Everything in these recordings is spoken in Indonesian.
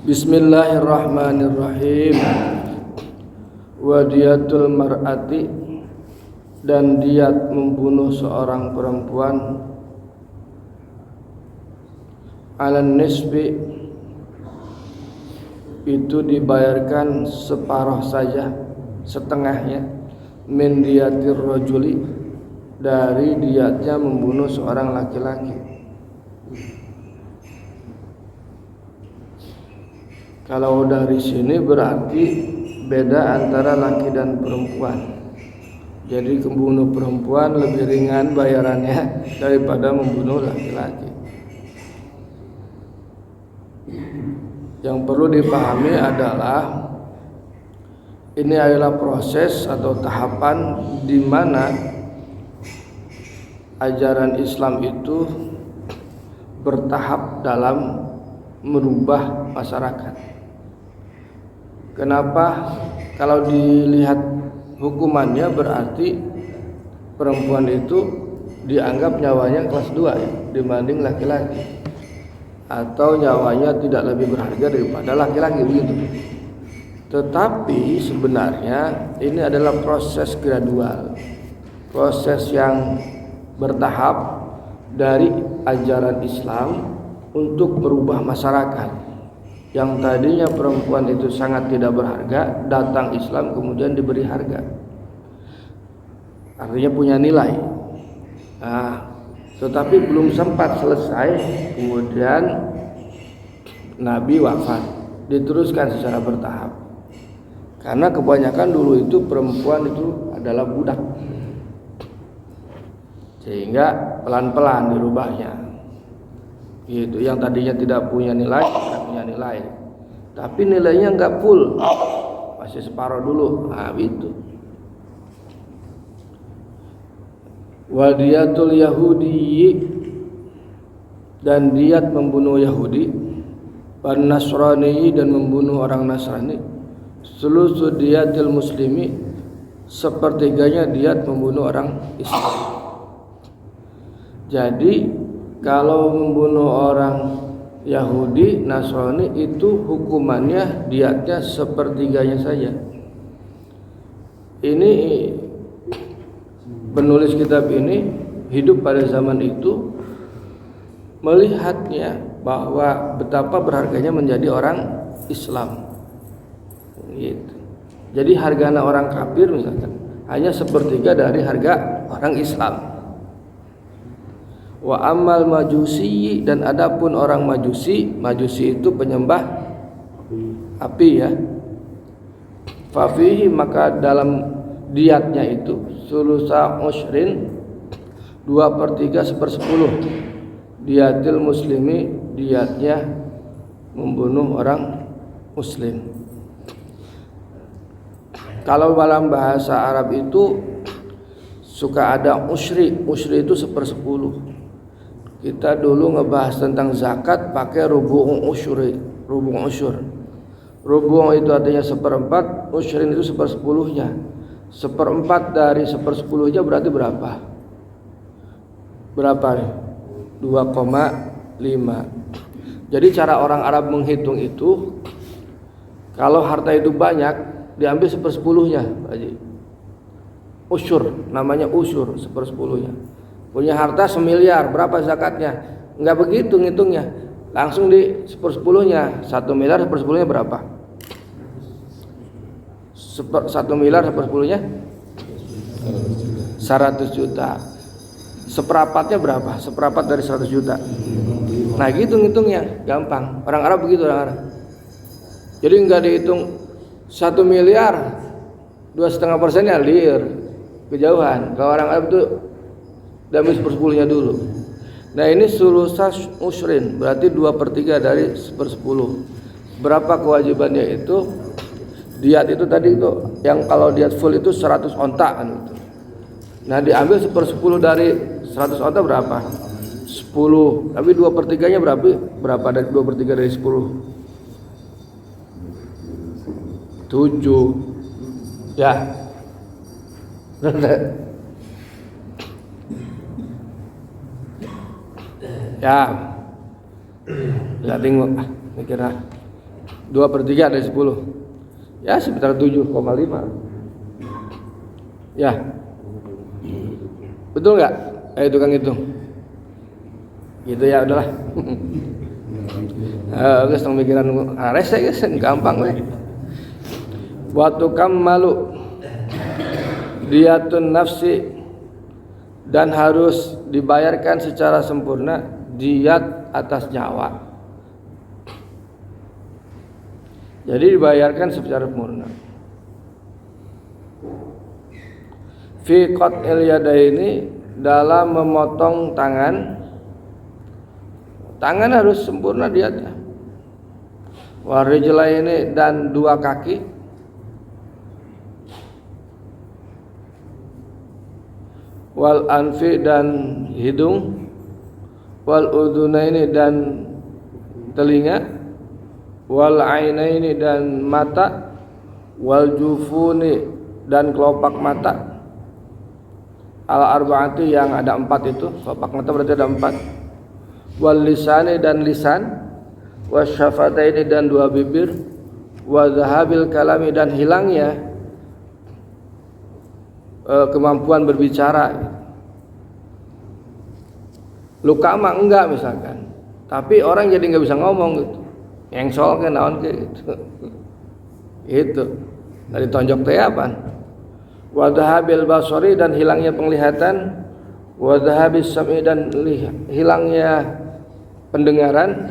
Bismillahirrahmanirrahim. Wadiyatul mar'ati, dan diat membunuh seorang perempuan, alan nisbi, itu dibayarkan separuh saja, setengahnya, min diatir rajuli, dari diatnya membunuh seorang laki-laki. Kalau dari sini berarti beda antara laki dan perempuan. Jadi membunuh perempuan lebih ringan bayarannya daripada membunuh laki-laki. Yang perlu dipahami adalah ini adalah proses atau tahapan di mana ajaran Islam itu bertahap dalam merubah masyarakat. Kenapa? Kalau dilihat hukumannya berarti perempuan itu dianggap nyawanya kelas 2 ya, dibanding laki-laki, atau nyawanya tidak lebih berharga daripada laki-laki begitu. Tetapi sebenarnya ini adalah proses gradual, proses yang bertahap dari ajaran Islam untuk merubah masyarakat. Yang tadinya perempuan itu sangat tidak berharga, datang Islam kemudian diberi harga, artinya punya nilai. Tetapi belum sempat selesai, kemudian Nabi wafat, diteruskan secara bertahap. Karena kebanyakan dulu itu perempuan itu adalah budak, sehingga pelan-pelan dirubahnya. Gitu, yang tadinya tidak punya nilai, tidak punya nilai, tapi nilainya enggak full, masih separuh dulu. Itu. Wadiyatul Yahudi, dan diat membunuh Yahudi, wan Nasrani, dan membunuh orang Nasrani, sulusu diatil muslimi, sepertiganya diat membunuh orang Islam. Jadi kalau membunuh orang Yahudi, Nasrani itu hukumannya diatnya sepertiganya saja. Ini penulis kitab ini hidup pada zaman itu, melihatnya bahwa betapa berharganya menjadi orang Islam. Gitu. Jadi harganya orang kafir misalkan hanya sepertiga dari harga orang Islam. Wa amal majusi, dan adapun orang majusi itu penyembah api ya. Fafihi, maka dalam diatnya itu sulusa usyrin, 2/3 1/10 diatil muslimi, diatnya membunuh orang muslim. Kalau dalam bahasa Arab itu suka ada usri itu 1/10. Kita dulu ngebahas tentang zakat pakai rubu' usyur. Rubu' itu artinya 1/4, usyrin itu 1/10-nya. 1/4 dari 1/10-nya berarti berapa? Berapa nih? 2,5. Jadi cara orang Arab menghitung itu, kalau harta itu banyak diambil 1/10-nya, usyur, namanya usyur, 1/10-nya. Punya harta 1 miliar, berapa zakatnya? Enggak begitu ngitungnya, langsung di 1/10-nya. 1 miliar 1/10-nya berapa? 1 miliar 1/10-nya 100 juta. Seperempatnya berapa? Seperempat dari 100 juta. Nah gitu ngitungnya, gampang. Orang Arab begitu, orang Arab. Jadi enggak dihitung 1 miliar 2,5%-nya lir, kejauhan. Kalau orang Arab itu diambil 1/10-nya dulu. Nah ini sulusas usyrin, berarti 2/3 dari 1/10. Berapa kewajibannya itu? Diat itu tadi itu yang kalau diat full itu 100 onta kan gitu. Nah diambil 1/10 dari 100 onta berapa? 10. Tapi 2/3-nya berapa dari 2/3 dari 10? 7. Ya. Ya. Ya tengok mikirnya 2/3 dari 10. Ya sekitar 7,5. Ya. Betul nggak? Tukang hitung. Gitu ya udahlah. Guys mikiran rese guys gampang weh. Waktu malu diyatun nafsi dan harus dibayarkan secara sempurna diyat atas nyawa. Jadi dibayarkan secara sempurna. Fi qat'il yadaini dalam memotong tangan harus sempurna diyatnya. Wa rijlaini dan 2 kaki. Wal anfi dan hidung. Wal udunaini dan telinga. Wal ainaini dan mata. Wal jufuni dan kelopak mata. Al arba'ati yang ada 4 itu, kelopak mata berarti ada 4. Wal lisani dan lisan. Wasyafataini dan 2 bibir. Wa dhahabil kalami dan hilangnya kemampuan berbicara. Luka mah enggak misalkan, tapi orang jadi nggak bisa ngomong gitu, engsol ke naon ke gitu. Itu dari tonjok teh apa? Wa dhahabil basari dan hilangnya penglihatan. Wa dhahabis sam'i dan hilangnya pendengaran.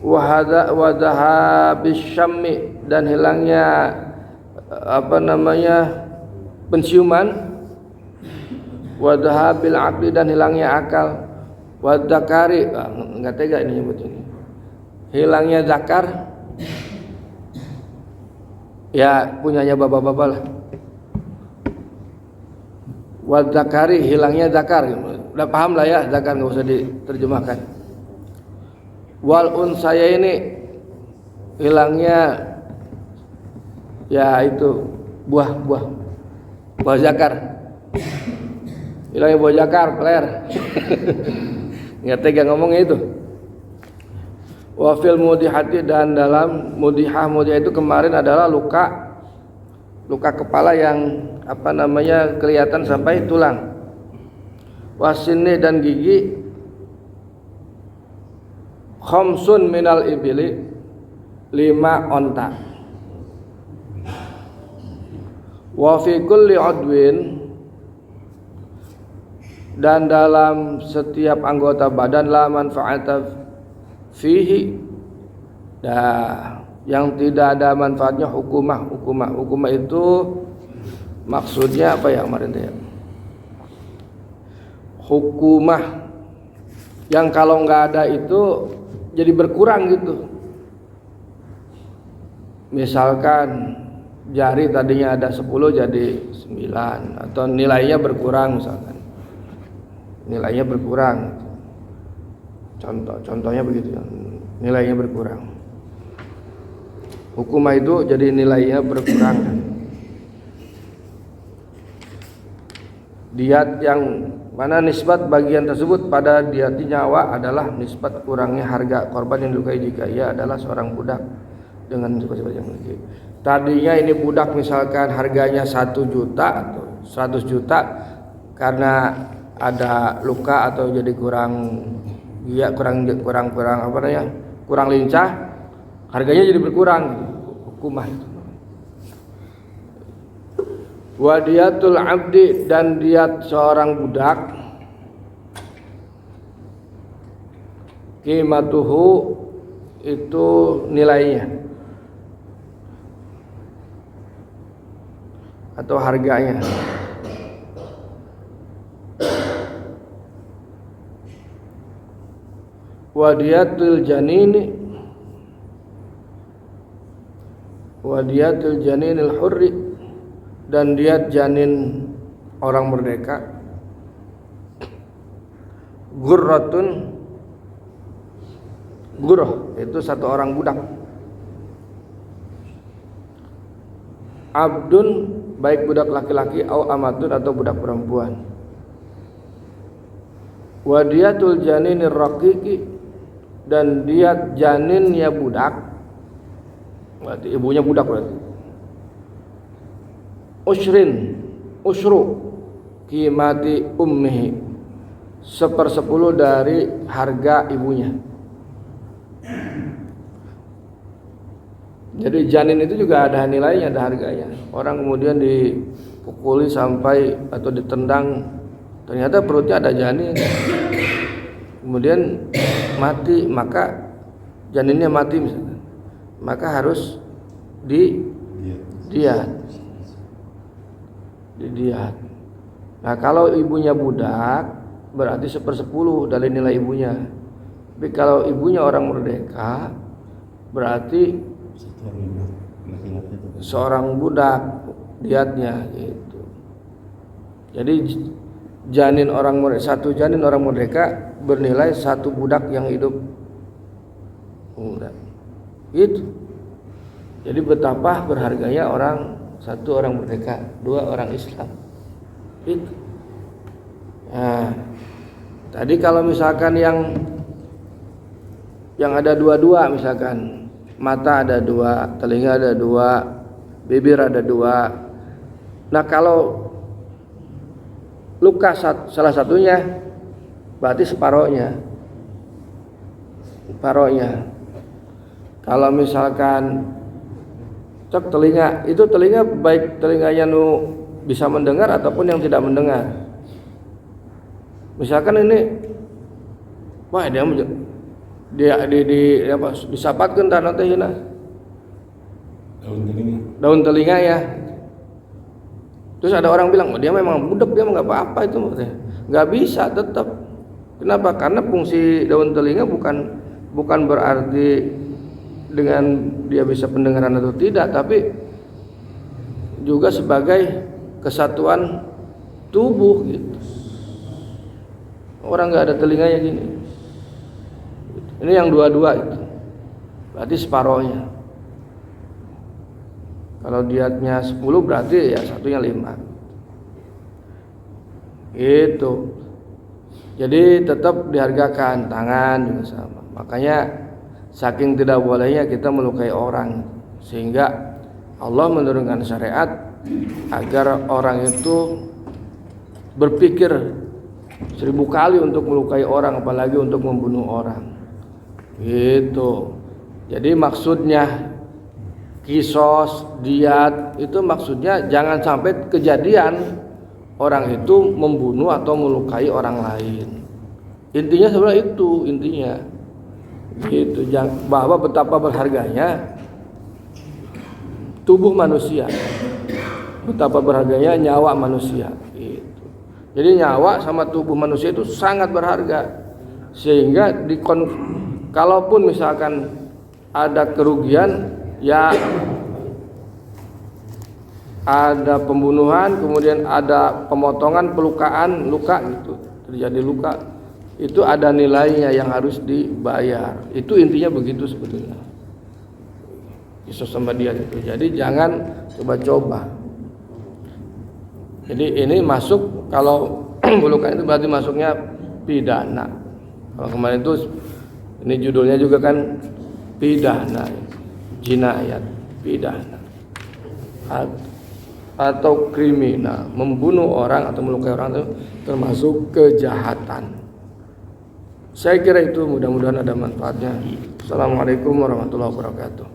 Wa dhahabis syammi dan hilangnya penciuman. Wa dhahabil aqli dan hilangnya akal. Wa dzakari enggak tega ini nyebut ini. Hilangnya zakar. Ya punyanya bapak-bapak lah. Wa dzakari hilangnya zakar. Udah paham lah ya zakar, enggak usah diterjemahkan. Wal unsaya ini hilangnya ya itu buah zakar. Hilangnya buah zakar, peler. Nggak tega ngomongnya itu. Wa fil mudihati dan dalam mudihah itu kemarin adalah luka kepala yang kelihatan sampai tulang. Wasinni dan gigi. Khamsun minal ibili 5 onta. Wa fi kulli udwin dan dalam setiap anggota badan la manfa'ata fihi yang tidak ada manfaatnya hukumah itu maksudnya apa ya kemarin ya? Hukumah yang kalau nggak ada itu jadi berkurang gitu. Misalkan jari tadinya ada 10 jadi 9 atau nilainya berkurang misalkan. Nilainya berkurang. Contohnya begitu ya. Nilainya berkurang. Hukumah itu jadi nilainya berkurang. Diat yang mana nisbat bagian tersebut pada diat nyawa adalah nisbat kurangnya harga korban yang dilukai jika ia adalah seorang budak dengan sifat-sifat yang memiliki. Tadinya ini budak misalkan harganya 1 juta atau 100 juta karena ada luka atau jadi kurang lincah, harganya jadi berkurang. Hukumah itu. Wa diyatul abdi dan diat seorang budak qimatuhu itu nilainya atau harganya. Wadiyatul janinil hurri dan dia janin orang merdeka. Gurratun, gurrah itu satu orang budak. Abdun, baik budak laki-laki au amatun atau budak perempuan. Wadiyatul janinir raqiqi, dan diat janinnya budak, berarti ibunya budak berarti. Usru qimati ummihi, 1/10 dari harga ibunya. Jadi janin itu juga ada nilainya, ada harganya. Orang kemudian dipukuli sampai atau ditendang, ternyata perutnya ada janin, kemudian mati, maka janinnya mati misalnya, maka harus didiat. Nah kalau ibunya budak berarti 1/10 dari nilai ibunya. Tapi kalau ibunya orang merdeka berarti seorang budak diatnya gitu. Jadi satu janin orang merdeka bernilai satu budak yang hidup muda. Gitu. Jadi betapa berharganya satu orang merdeka, 2 orang Islam. Gitu. Nah, tadi kalau misalkan yang ada dua-dua, misalkan mata ada 2, telinga ada 2, bibir ada 2. Nah kalau luka salah satunya berarti separohnya. Kalau misalkan cek telinga, itu telinga baik telinganya bisa mendengar ataupun yang tidak mendengar. Misalkan ini, wah dia disapatkan tanah teh daun telinga ya. Terus ada orang bilang, oh, dia memang budak, dia nggak apa-apa itu, nggak bisa tetap. Kenapa? Karena fungsi daun telinga bukan berarti dengan dia bisa pendengaran atau tidak, tapi juga sebagai kesatuan tubuh gitu. Orang nggak ada telinganya gini. Ini yang 2 itu, berarti separohnya. Kalau diatnya 10 berarti ya satunya 5. Itu. Jadi tetap dihargakan, tangan juga sama. Makanya saking tidak bolehnya kita melukai orang, sehingga Allah menurunkan syariat agar orang itu berpikir 1000 kali untuk melukai orang, apalagi untuk membunuh orang. Gitu. Jadi maksudnya kisos, diat itu maksudnya jangan sampai kejadian orang itu membunuh atau melukai orang lain. Intinya sebenarnya itu intinya. Gitu, bahwa betapa berharganya tubuh manusia, betapa berharganya nyawa manusia. Gitu. Jadi nyawa sama tubuh manusia itu sangat berharga, sehingga kalaupun misalkan ada kerugian, ya ada pembunuhan, kemudian ada pemotongan, pelukaan, luka gitu, terjadi luka, itu ada nilainya yang harus dibayar. Itu intinya begitu sebetulnya. Kisos sama dia itu. Jadi jangan coba-coba. Jadi ini masuk, kalau pelukan itu berarti masuknya pidana. Kalau kemarin itu ini judulnya juga kan pidana, jinayat, pidana atau kriminal, membunuh orang atau melukai orang itu termasuk kejahatan. Saya kira itu, mudah-mudahan ada manfaatnya. Assalamualaikum warahmatullahi wabarakatuh.